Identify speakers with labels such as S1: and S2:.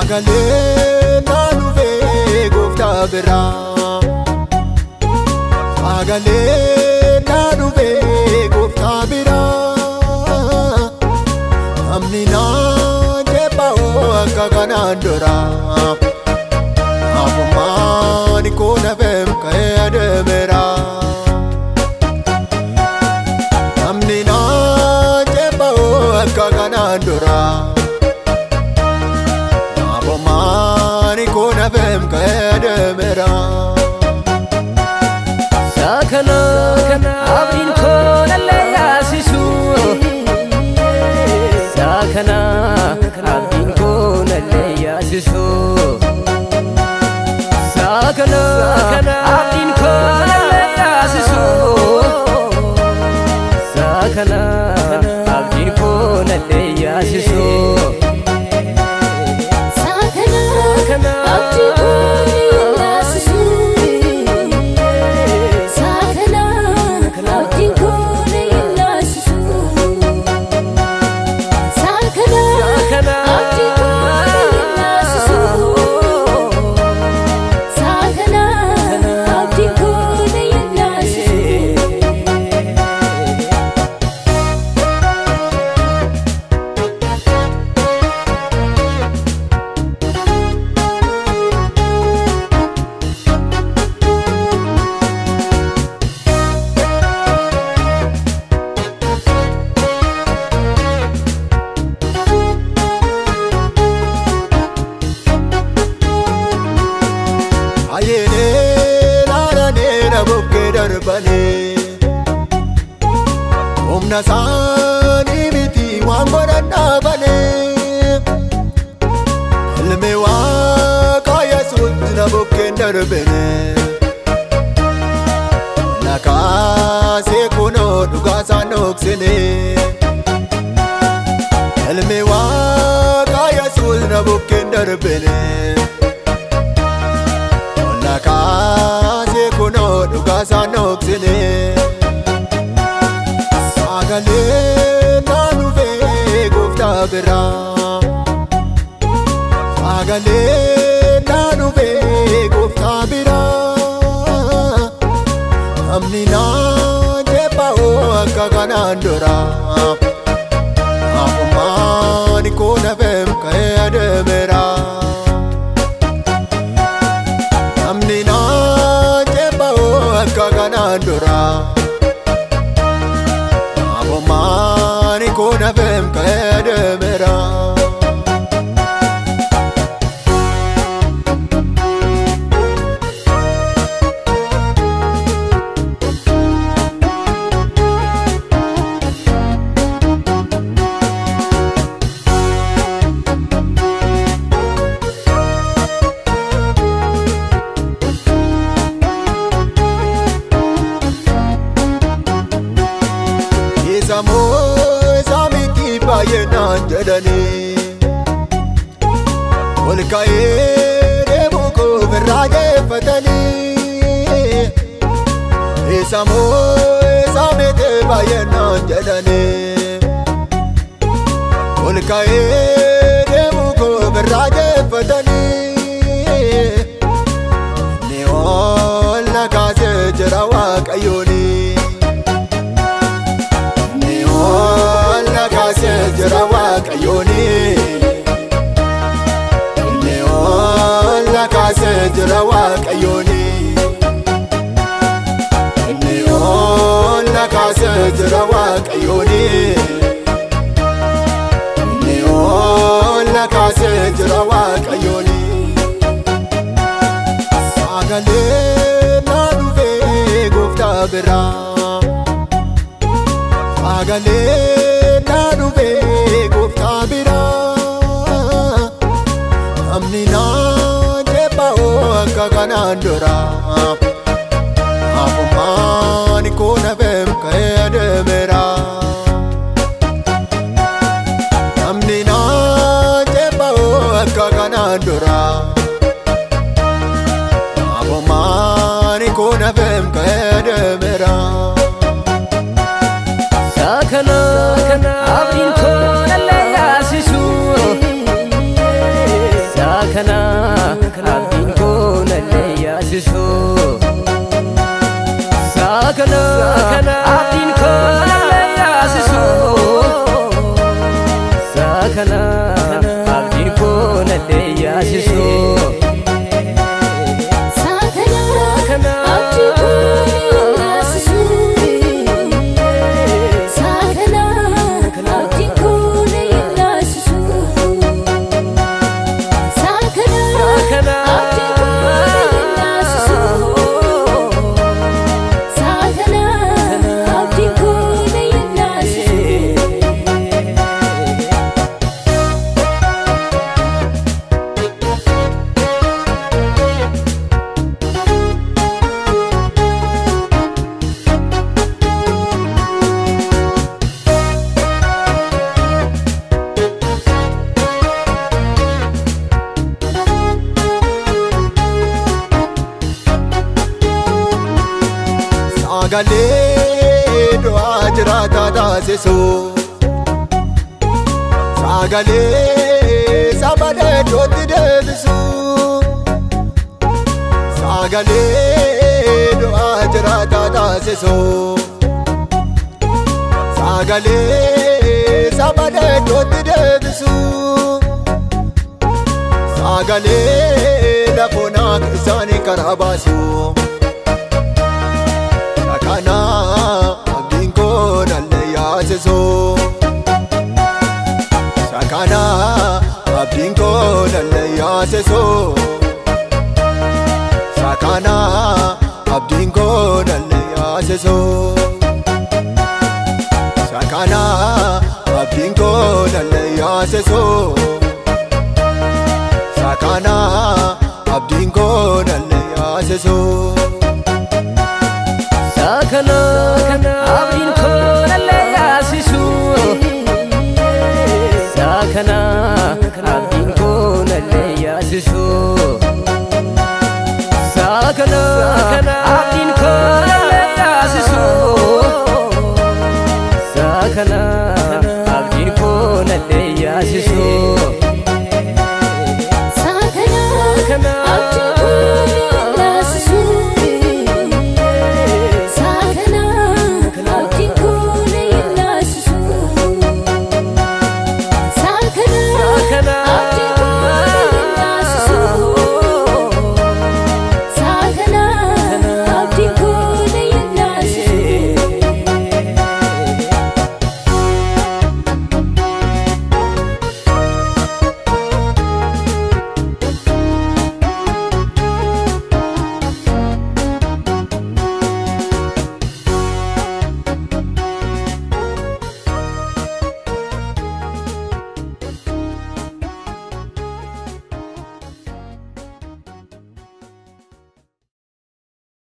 S1: Sagalee naannufe gooftaa biraa. Sagalee naannufe gooftaa biraa. Namni naan jebba'oo akka kanaan dura. Afummaan koo nafeem ka'ee adeemeera. Namni naan jebba'oo akka kanaan dura. Afummaan koo nafeem ka'ee adeemeera.
S2: Sakana abdiin koo nallee yaasisu. Sakana abdiin koo nallee yaasisu. Sakana abdiin koo nallee yaasisu. Sakana abdiin koo nallee yaasisu.
S1: Ayeenee naananee na bukkee darbanii. Humna isaanii miti waan godhan dhaabanii. Ilmi Waaqaa Yesuus na bukkeen darbanii. Na kaasee kunoo dhugaa isaan dhoksinee. Ilmi Waaqaa Yesuus na bukkeen darbanii. Kaasee kunoo dhugaa isaan dhoksinee. Sagalee naannufe gooftaa biraa. Sagalee naannufe gooftaa biraa. Namni naan jebba'oo akka kanaan dura. Afummaan koo nafeem ka'ee adeemeera. Namni naan jebba'oo akka kanaan dura. Afummaan koo nafeem ka'ee adeemeera. Saamiti baay'inaan jedhanii. Ol ka'ee deemuu koo irraa geeffatanii. Saamiti baay'inaan jedhanii. Ol ka'ee deemuu koo irraa geeffatanii. Ni ol na kaasee jira Waaqayyooni. Jira Waaqayyooni. Inni ol na kaasee jira Waaqayyooni. Inni ol na kaasee jira Waaqayyooni. Inni ol na kaasee jira Waaqayyooni. Sagalee naannufe gooftaa biraa. Sagalee naannufe gooftaa biraa. Namni naan jebba'oo akka kanaan dura. Afummaan koo nafeem ka'ee adeemeera. Namni naan jebba'oo akka kanaan dura. Afummaan koo nafeem ka'ee adeemeera.
S2: Sakana abdiin koo nallee yaasisu. Sakana abdiin kun illee yaasisu. Sakana abdiin kun yaasisu. Sakana abdiin kun yaasisu. Sakana abdiin kun yaasisu. Sakana abdiin kun yaasisu.
S1: Sagalee du'a jiraata taasisu. Sagalee saba dheedootti deebisu. Sagalee du'a jiraata taasisu. Sagalee saba dheedootti deebisu. Sagalee lafoonaa isaanii karaa baasu. Sakana abdiin kun illee yaasisu. Sakana abdiin kun illee yaasisu. Sakana abdiin kun illee yaasisu. Sakana abdiin kun illee yaasisu. Sakana abdiin kun illee yaasisu.
S2: Sakana abdiin kun illee yaasisu. Sakana abdiin kun illee yaasisu. Sakana abdiin kun illee yaasisu. Sakana abdiin kun illee yaasisu. Sakana abdiin kun